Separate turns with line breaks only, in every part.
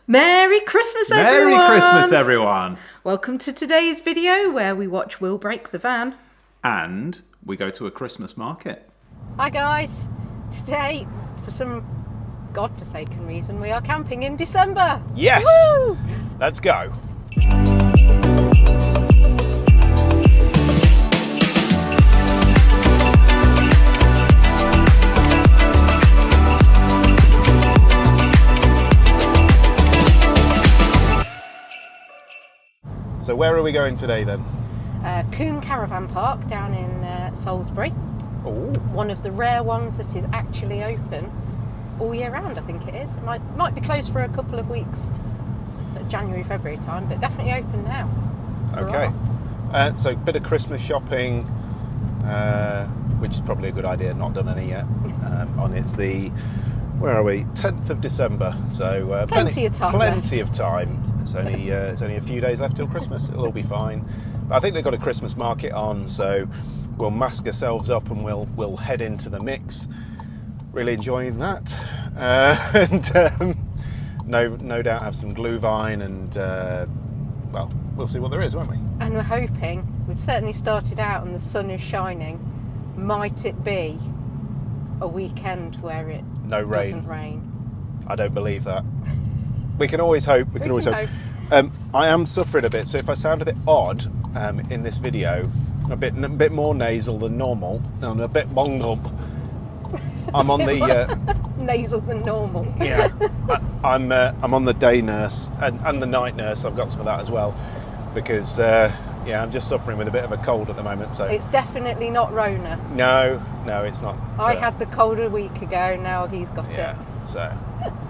Merry Christmas, everyone!
Merry Christmas, everyone!
Welcome to today's video where we watch Will Break the Van.
And we go to a Christmas market.
Hi guys! Today, for some godforsaken reason, we are camping in December!
Yes!
Woo!
Let's go! So where are we going today then?
Campervan Park down in Salisbury.
Oh.
One of the rare ones that is actually open all year round, I think it is. It might be closed for a couple of weeks, so January, February time, but definitely open now.
Okay. So a bit of Christmas shopping, which is probably a good idea, not done any yet. It's the, where are we? 10th of December, so
plenty of time.
Plenty of time. It's only a few days left till Christmas. It'll all be fine. But I think they've got a Christmas market on, so we'll mask ourselves up and we'll head into the mix. Really enjoying that, no doubt have some glühwein and well, we'll see what there is, won't we?
And we're hoping, we've certainly started out and the sun is shining. Might it be a weekend where it doesn't rain?
I don't believe that. We can always hope. We can always hope. I am suffering a bit, so if I sound a bit odd in this video, a bit more nasal than normal, and a bit bunged up, I'm on the
nasal than normal.
Yeah, I'm on the day nurse and the night nurse. I've got some of that as well, because yeah, I'm just suffering with a bit of a cold at the moment. So
it's definitely not Rona.
No, it's not.
I had the cold a week ago. Now he's got it.
So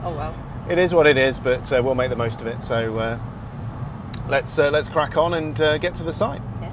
oh well.
It is what it is, but we'll make the most of it. So let's crack on and get to the site.
Yeah.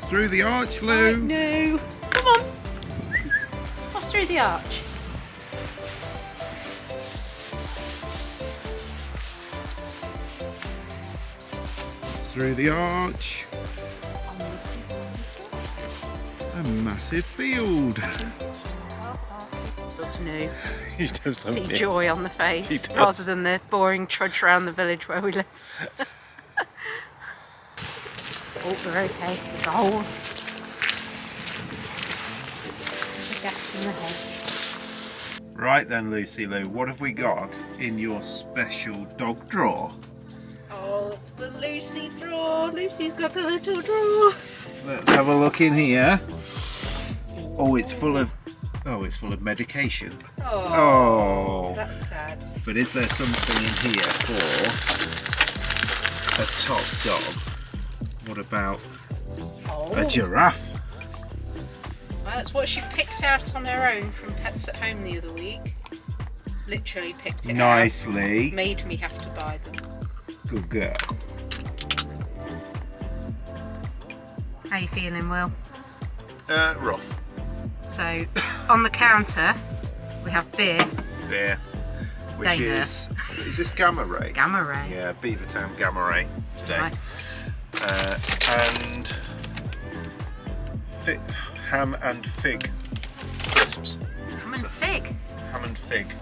Through the arch, Lou.
No. Come on. What's through the arch?
Through the arch. A massive field.
loves new.
He does love
See
new.
joy on the
He
face
does.
rather than the boring trudge around the village where we live. Oh, we're okay. There's a hole. The gas in the head.
Right then, Lucy Lou, what have we got in your special dog drawer?
Oh, it's the Lucy drawer. Lucy's got a little drawer.
Let's have a look in here. Oh, it's full of medication.
Oh, that's sad.
But is there something in here for a top dog? What about a giraffe?
Well, that's what she picked out on her own from Pets at Home the other week. Literally picked it
Nicely.
out. Made me have to buy them.
Good girl.
How you feeling, Will?
Rough.
So, on the counter, we have beer.
Beer. Which
Dana.
is this Gamma Ray?
Gamma Ray.
Yeah, Beavertown Gamma Ray today.
Nice.
And ham and fig crisps.
Ham and fig.
Ham and fig.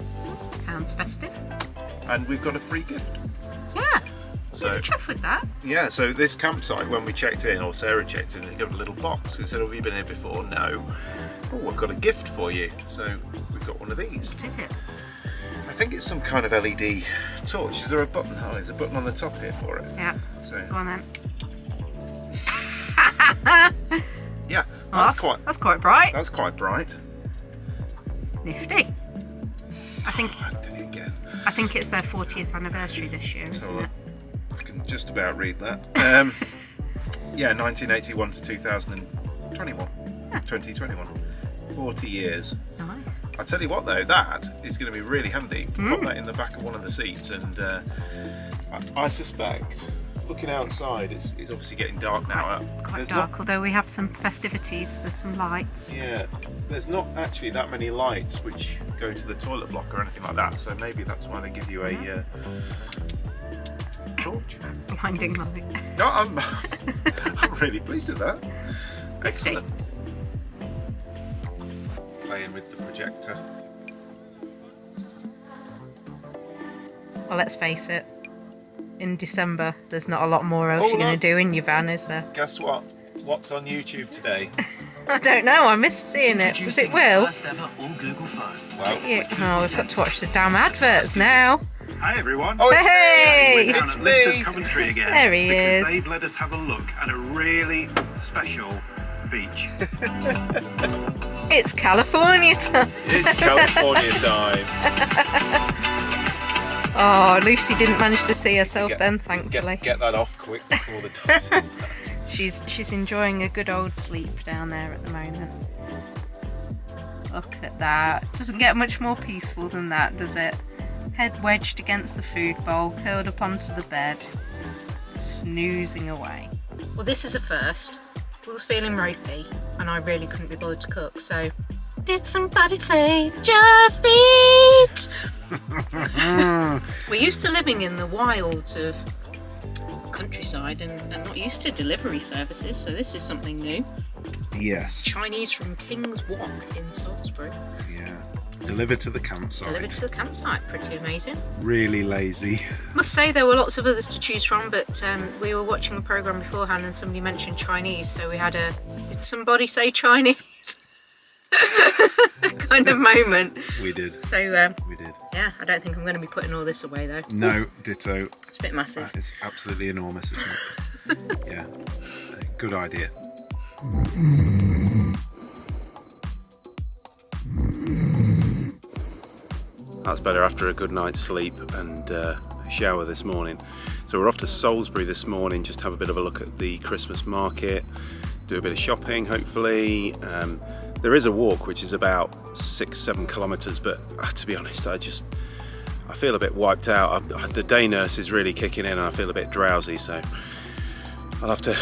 Sounds festive.
And we've got a free gift.
Yeah.
So
Chuff with that.
yeah, so this campsite, when we checked in, or Sarah checked in, they got a little box. They said, have you been here before? No. Oh, I've got a gift for you. So we've got one of these.
What is it?
I think it's some kind of LED torch. Is there a button? Oh, there's a button on the top here for it.
Yeah.
So
Go on then.
yeah,
Well,
that's
quite bright.
That's quite bright.
Nifty. I think
Oh, I did it again.
it's their 40th anniversary this year, isn't it?
I can just about read that. Yeah, 1981 to 2021. 2021. 40 years.
Nice.
I tell you what though, that is going to be really handy. Put that in the back of one of the seats, and I suspect, looking outside, it's obviously getting dark now.
Quite
There's
dark, although we have some festivities. There's some lights.
Yeah, there's not actually that many lights which go to the toilet block or anything like that, so maybe that's why they give you a torch.
Blinding light.
No, I'm really pleased with that. Excellent. Playing with the projector.
Well, let's face it. In December, there's not a lot more else
Oh,
you're going
look.
to do in your van, is there?
Guess what? What's on YouTube today?
I don't know. I missed seeing it. Was it Will?
First ever all Google phone.
Well,
Yeah. Oh, we've got to watch the damn adverts now.
Hi everyone.
oh, it's
Hey!
me!
Down
It's
at Lister's
me!
Coventry again.
There he
because
is.
they've let us have a look at a really special beach.
It's California time.
It's California time.
Oh, Lucy didn't manage to see herself then, thankfully.
Get that off quick before the dog sees that.
She's enjoying a good old sleep down there at the moment. Look at that. Doesn't get much more peaceful than that, does it? Head wedged against the food bowl, curled up onto the bed, snoozing away. Well, this is a first. Will's feeling ropey, and I really couldn't be bothered to cook, so did somebody say just eat? We're used to living in the wilds of countryside and not used to delivery services, so this is something new.
Yes.
Chinese from King's Wok in Salisbury.
Yeah. Delivered to the campsite.
Delivered to the campsite, pretty amazing.
Really lazy.
Must say there were lots of others to choose from, but we were watching the programme beforehand and somebody mentioned Chinese, so we had a did somebody say Chinese kind of moment.
We did.
So
We did.
yeah, I don't think I'm going to be putting all this away though.
No, ditto.
It's a bit massive.
It's absolutely enormous, isn't it? Yeah. Good idea. That's better after a good night's sleep and a shower this morning. So we're off to Salisbury this morning, just have a bit of a look at the Christmas market, do a bit of shopping hopefully. There is a walk which is about 6-7 kilometres, but to be honest, I feel a bit wiped out. The day nurse is really kicking in and I feel a bit drowsy, so I'll have to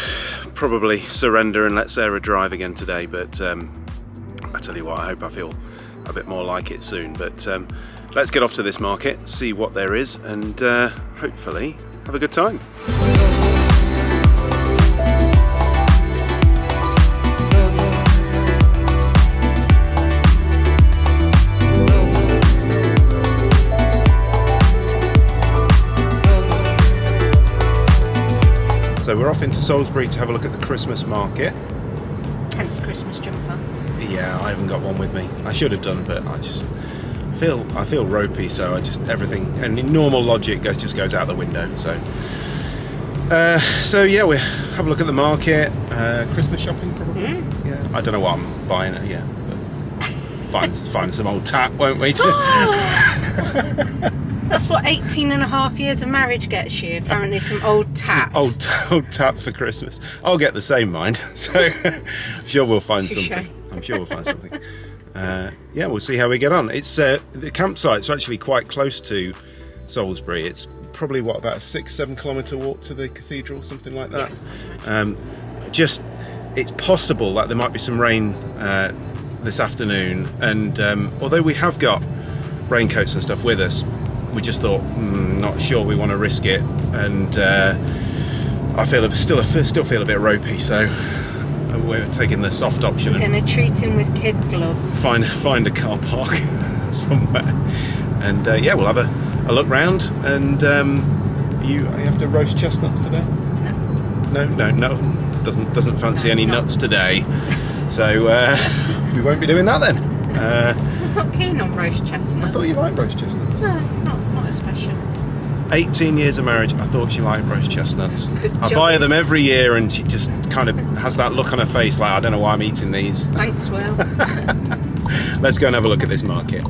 probably surrender and let Sarah drive again today, but I tell you what, I hope I feel a bit more like it soon. But let's get off to this market, see what there is, and hopefully have a good time. we're off into Salisbury to have a look at the Christmas market.
Hence Christmas jumper.
Yeah, I haven't got one with me. I should have done, but I feel ropey, so everything and normal logic just goes out the window. So yeah, we have a look at the market. Christmas shopping probably. Yeah, I don't know what I'm buying. Yeah, but find some old tap, won't we?
That's what 18 and a half years of marriage gets you, apparently, some old tat.
Old tap for Christmas. I'll get the same, mind. So I'm sure we'll find something. Yeah, we'll see how we get on. It's the campsite's actually quite close to Salisbury. It's probably about a 6-7 kilometre walk to the cathedral, something like that. It's possible that there might be some rain this afternoon, and although we have got raincoats and stuff with us, we just thought, not sure we want to risk it, and I still feel a bit ropey, so we're taking the soft option.
We're going to treat him with kid gloves. Find
a car park somewhere, and yeah, we'll have a look round. And you have to roast chestnuts today? No. Doesn't fancy any nuts today, so we won't be doing that then.
I'm not keen on roast chestnuts.
I thought you liked roast chestnuts.
No, not especially.
18 years of marriage, I thought she liked roast chestnuts. I buy them every year, and she just kind of has that look on her face like, I don't know why I'm eating these.
Thanks, Will.
Let's go and have a look at this market.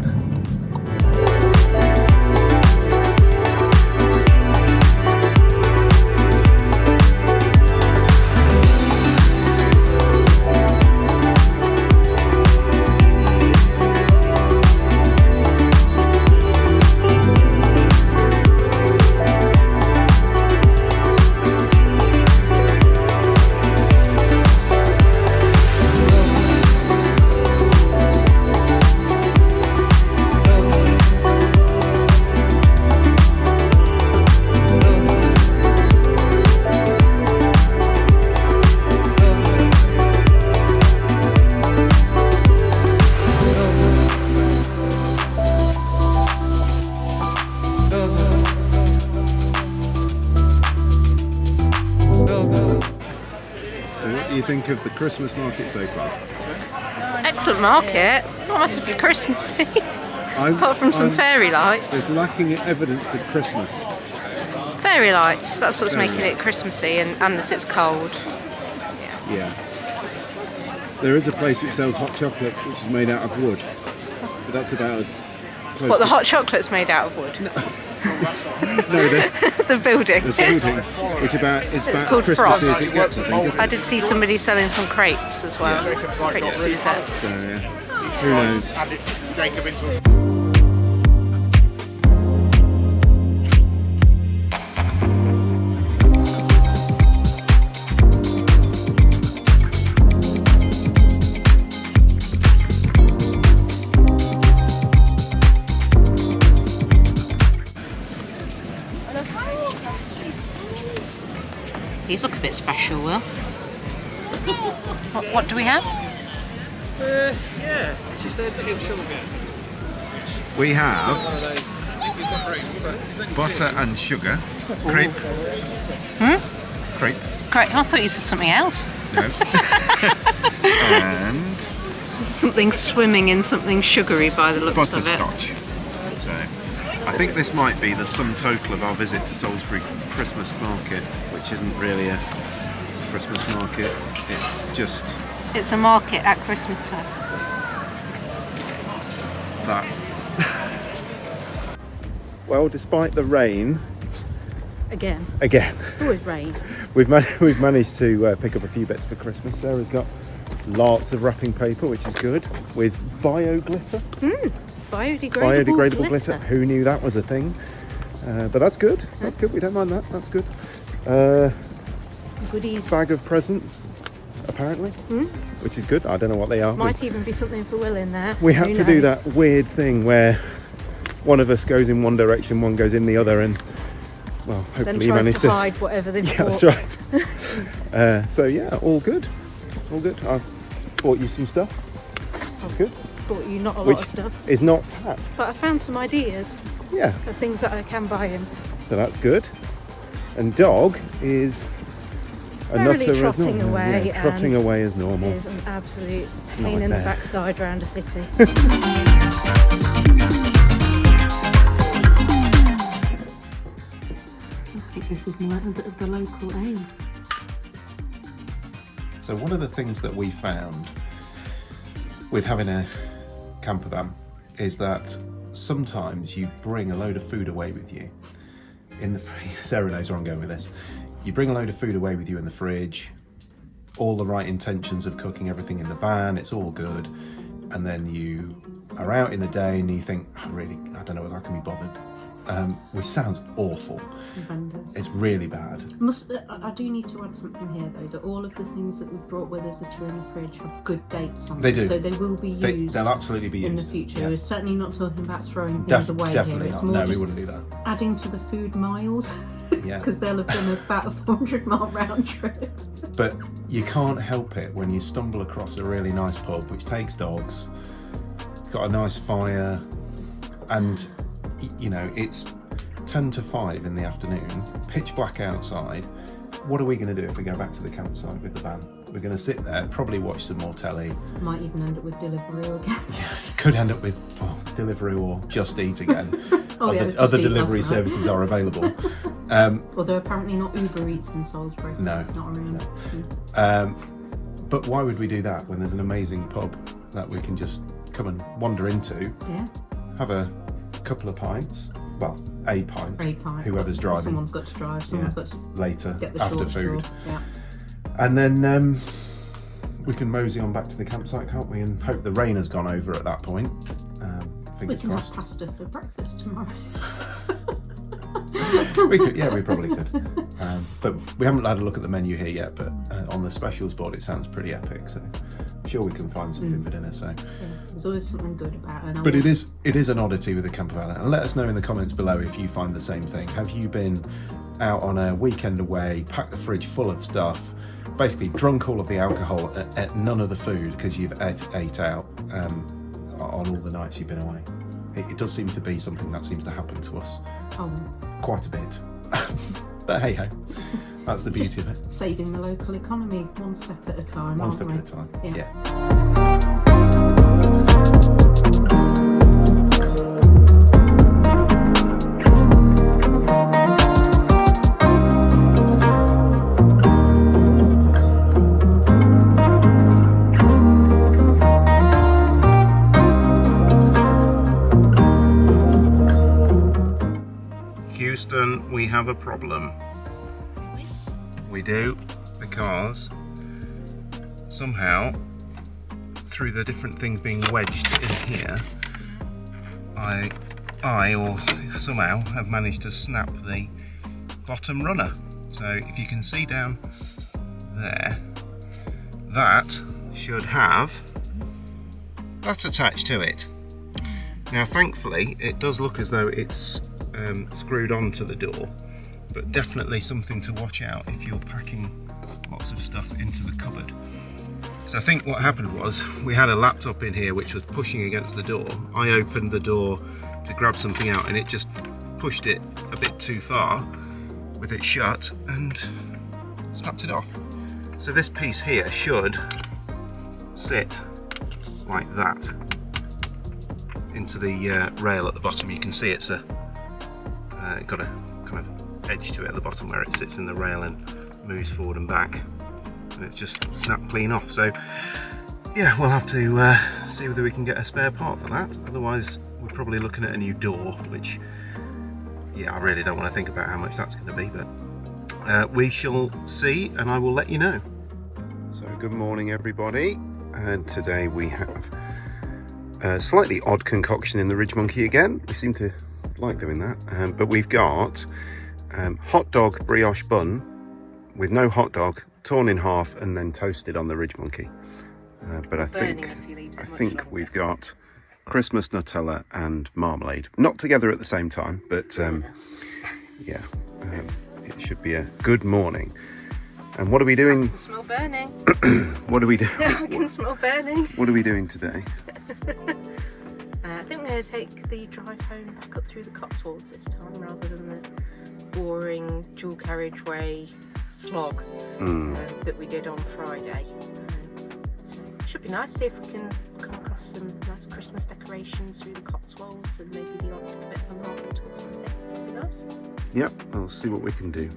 Think of the Christmas market so far?
Excellent market, not massively Christmassy. Apart from some fairy lights.
There's lacking evidence of Christmas.
Fairy lights, that's what's making it Christmassy, and that it's cold.
Yeah. There is a place which sells hot chocolate which is made out of wood, but that's about as close.
What, the hot chocolate's made out of wood?
No,
the building.
The building, which it's about as Christmassy as it gets, I think, isn't it?
I did see somebody selling some crepes as well. Crepe Suzette.
So, yeah. Who knows?
These look a bit special, Will. What do we have?
Yeah, she said
we have butter and sugar. Crepe. Crepe.
Crepe. I thought you said something else.
No. And
something swimming in something sugary by the looks of it.
Butterscotch. So I think this might be the sum total of our visit to Salisbury Christmas market, which isn't really a Christmas market,
it's a market at Christmas time.
That. Well, despite the rain,
again it's always rain,
we've managed to pick up a few bits for Christmas. Sarah's got lots of wrapping paper, which is good, with bio glitter.
Biodegradable
glitter. Who knew that was a thing? But that's good. That's good. We don't mind that. That's good.
Goodies.
Bag of presents, apparently, which is good. I don't know what they are.
Might even be something for Will in there.
We had to do that weird thing where one of us goes in one direction, one goes in the other, and well, hopefully you managed to
hide whatever they've bought.
That's right. So yeah, all good. I've bought you some stuff. That's good.
Bought you not a lot of stuff.
Is not tat.
But I found some ideas.
Yeah.
Of things that I can buy him.
So that's good. And dog is nutter as
trotting
normal.
away.
Yeah, trotting away as normal.
Is an absolute pain in the backside around a city. I think this is the local ale.
So one of the things that we found with having a camper van is that sometimes you bring a load of food away with you in the fridge. Sarah knows where I'm going with this. You bring a load of food away with you in the fridge, all the right intentions of cooking everything in the van, it's all good, and then you are out in the day and you think, I don't know whether I can be bothered. Which sounds awful.
Horrendous.
It's really bad.
I do need to add something here though, that all of the things that we've brought with us that are in the fridge have good dates on them.
They do.
So they will be used.
They'll absolutely be used
in the future.
Yeah.
We're certainly not talking about throwing things away
definitely
here. It's
not.
more
No, we
just
wouldn't do that.
adding to the food miles.
Yeah.
Because they'll have done about a 400-mile round trip.
But you can't help it when you stumble across a really nice pub which takes dogs, it's got a nice fire, and you know, it's 10 to 5 in the afternoon, pitch black outside. What are we going to do if we go back to the campsite with the van? We're going to sit there, probably watch some more telly.
Might even end up with Deliveroo again.
Yeah, could end up with Deliveroo or Just Eat again.
Other
delivery services are available.
Although apparently not Uber Eats in Salisbury.
No.
Not around.
No. But why would we do that when there's an amazing pub that we can just come and wander into?
Yeah.
Have a couple of pints. Well, a pint. Whoever's driving.
Someone's got to drive. Someone's got to
later
get the
after
short
food.
straw. Yeah.
And then we can mosey on back to the campsite, can't we? And hope the rain has gone over at that point.
We can have pasta for breakfast tomorrow.
We could, yeah, we probably could. But we haven't had a look at the menu here yet. But on the specials board, it sounds pretty epic. So I'm sure we can find something for dinner. So.
Yeah, there's always something good about it.
But it is an oddity with the campervan. And let us know in the comments below if you find the same thing. Have you been out on a weekend away, packed the fridge full of stuff, basically drunk all of the alcohol, ate none of the food because you've ate out on all the nights you've been away? It does seem to be something that seems to happen to us quite a bit. But hey ho, that's the beauty of it.
Saving the local economy one step at a time.
One step at a time. Yeah. Houston, we have a problem. We do, because somehow, through the different things being wedged in here, I or somehow have managed to snap the bottom runner. So if you can see down there, that should have that attached to it. Now thankfully it does look as though it's screwed onto the door, but definitely something to watch out if you're packing lots of stuff into the cupboard. So I think what happened was we had a laptop in here which was pushing against the door. I opened the door to grab something out and it just pushed it a bit too far with it shut and snapped it off. So this piece here should sit like that into the rail at the bottom. You can see it's got a kind of edge to it at the bottom where it sits in the rail and moves forward and back, and it just snapped clean off. So yeah, we'll have to see whether we can get a spare part for that. Otherwise we're probably looking at a new door, which yeah, I really don't want to think about how much that's going to be, but we shall see and I will let you know. So good morning everybody, and today we have a slightly odd concoction in the Ridge Monkey again. We seem to like doing that, but we've got hot dog brioche bun with no hot dog, torn in half and then toasted on the Ridge Monkey. But I think we've got Christmas Nutella and marmalade, not together at the same time, but yeah, it should be a good morning. And what are we doing?
I can smell burning.
What are we doing?
I can smell burning.
What are we doing today?
I think we're going to take the drive home back up through the Cotswolds this time, rather than the boring dual carriageway slog that we did on Friday. So it should be nice to see if we can come across some nice Christmas decorations through the Cotswolds and maybe the odd bit of a market or something. It'd be nice.
Yep, I'll see what we can do.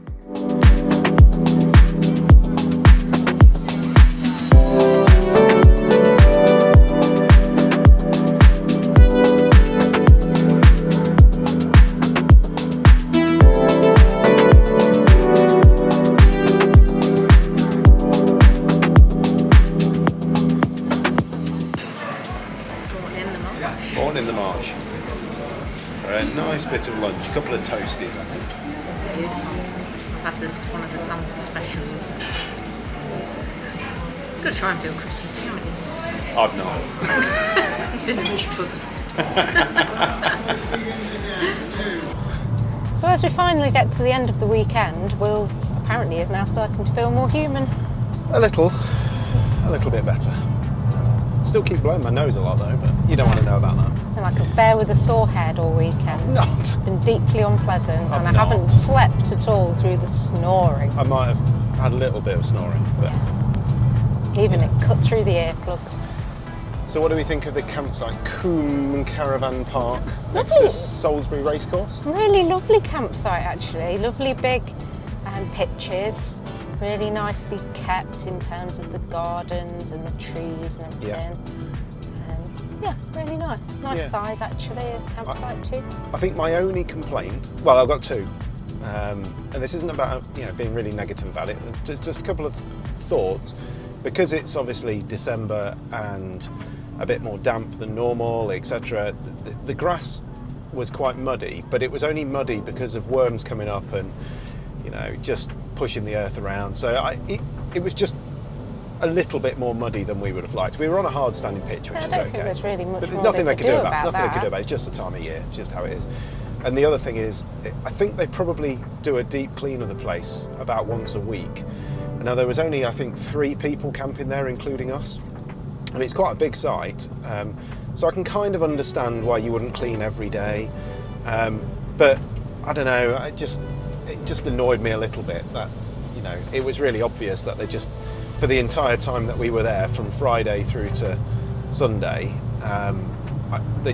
Morning the marsh. A nice bit of lunch, a couple of toasties, I think.
I've had this one of the Santa specials. You've got to try and feel Christmassy, haven't you?
I've not.
It's been a buzz.
So as we finally get to the end of the weekend, Will apparently is now starting to feel more human.
A little bit better. Still keep blowing my nose a lot though, but you don't want to know about that.
Been like a bear with a sore head all weekend.
Not.
It's been deeply unpleasant, and I
not.
haven't slept at all through the snoring.
I might have had a little bit of snoring, but...
Even it cut through the earplugs.
So what do we think of the campsite? Campervan Park next
Lovely.
to Salisbury Racecourse?
Really lovely campsite actually. Lovely big pitches. Really nicely kept in terms of the gardens and the trees and everything. Yeah, really nice. Nice
Yeah.
size actually, a campsite too.
I think my only complaint, well, I've got two, and this isn't about being really negative about it. Just a couple of thoughts, because it's obviously December and a bit more damp than normal, etc. The grass was quite muddy, but it was only muddy because of worms coming up and just pushing the earth around. So it was just a little bit more muddy than we would have liked. We were on a hard standing pitch, which
I
is
don't
okay.
think there's really much
but there's
more
nothing
they
they could do about
that.
Nothing they could do about it. It's just the time of year. It's just how it is. And the other thing is, I think they probably do a deep clean of the place about once a week. And now there was only, I think, 3 people camping there, including us. And it's quite a big site. So I can kind of understand why you wouldn't clean every day. But I don't know, it just annoyed me a little bit that, it was really obvious that they just, for the entire time that we were there, from Friday through to Sunday, they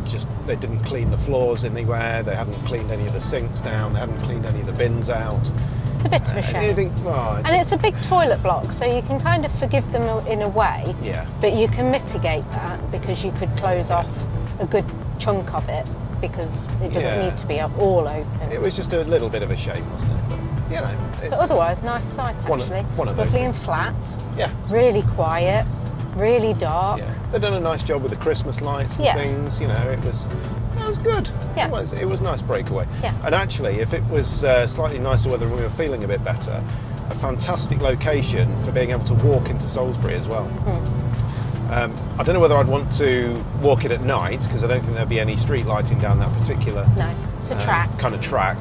didn't clean the floors anywhere, they hadn't cleaned any of the sinks down, they hadn't cleaned any of the bins out.
It's a bit of a shame. And it's a big toilet block, so you can kind of forgive them in a way, but you can mitigate that because you could close off a good chunk of it because it doesn't need to be all open.
It was just a little bit of a shame, wasn't it? But, it's...
But otherwise, nice site actually.
One of those
Lovely
things.
and flat.
Yeah.
Really quiet. Really dark.
Yeah. They've done a nice job with the Christmas lights and things. It was good.
Yeah.
It was a nice breakaway.
Yeah.
And actually, if it was slightly nicer weather and we were feeling a bit better, a fantastic location for being able to walk into Salisbury as well. I don't know whether I'd want to walk it at night because I don't think there'd be any street lighting down that particular
it's a track.
kind of track.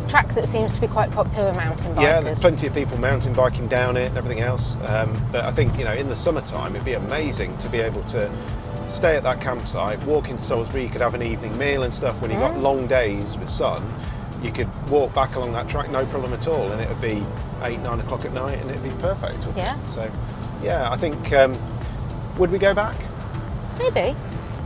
Track that seems to be quite popular with mountain bikers.
Yeah, there's plenty of people mountain biking down it and everything else. But I think in the summertime it'd be amazing to be able to stay at that campsite, walk into Salisbury. You could have an evening meal and stuff. When you got long days with sun, you could walk back along that track no problem at all, and it would be 8-9 o'clock at night, and it'd be perfect.
Yeah.
So, yeah, I think. Would we go back?
Maybe.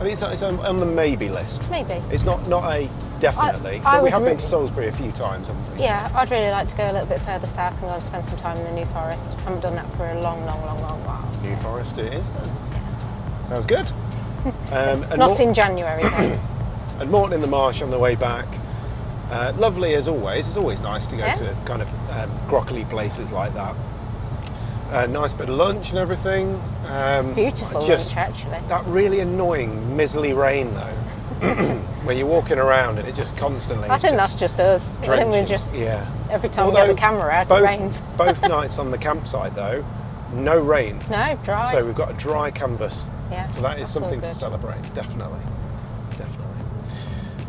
I think it's on the maybe list.
Maybe.
It's not a definitely.
I
but we
would
have been to Salisbury a few times, haven't we?
Yeah, I'd really like to go a little bit further south and go and spend some time in the New Forest. I haven't done that for a long while. So.
New Forest it is then. Yeah. Sounds good. And
Not in January though.
And Morton in the Marsh on the way back. Lovely as always. It's always nice to go to kind of grockly places like that. Nice bit of lunch and everything.
Beautiful lunch actually.
That really annoying miserly rain though. Where you're walking around and it just constantly...
I think that's just us.
Drenching.
I think we're just... Every time we get the camera out, it rains.
Both nights on the campsite though, no rain.
No, dry.
So we've got a dry canvas.
Yeah.
So that is something to celebrate, definitely.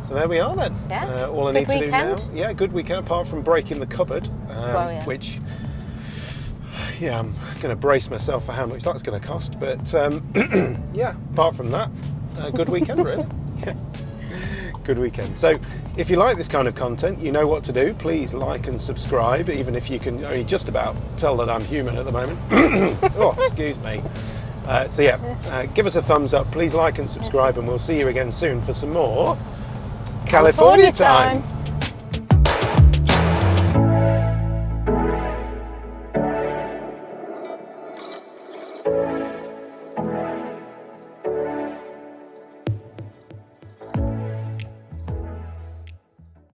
So there we are then.
Yeah.
All I
Good
need to
weekend.
do now. Yeah, good weekend apart from breaking the cupboard. Which... Yeah, I'm going to brace myself for how much that's going to cost. But yeah, apart from that, a good weekend really. Yeah. good weekend. So if you like this kind of content, you know what to do. Please like and subscribe, even if you can only just about tell that I'm human at the moment. Oh, excuse me. So yeah, give us a thumbs up. Please like and subscribe, and we'll see you again soon for some more California time.